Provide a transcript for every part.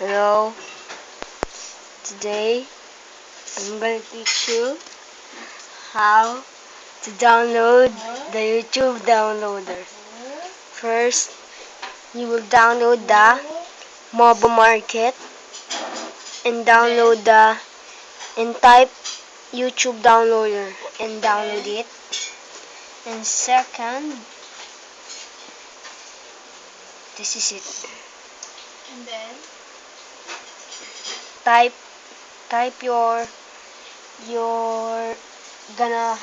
Hello, today I'm going to teach you how to download the YouTube downloader. First, you will download the Mobile Market and type YouTube downloader and download it. And second, this is it. And then Type your gonna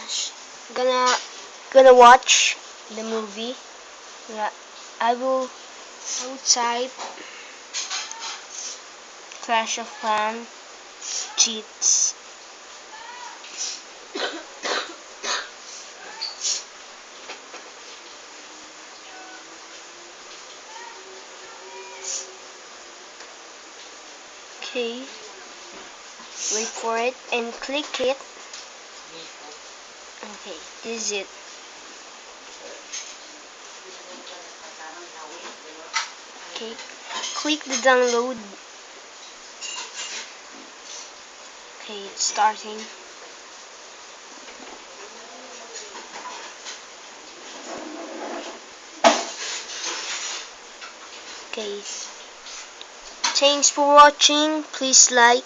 gonna watch the movie. Yeah, I will type Clash of Clans cheats. Okay, wait for it and click it. Okay, this is it. Okay, click the download. Okay, it's starting. Okay, thanks for watching. Please like,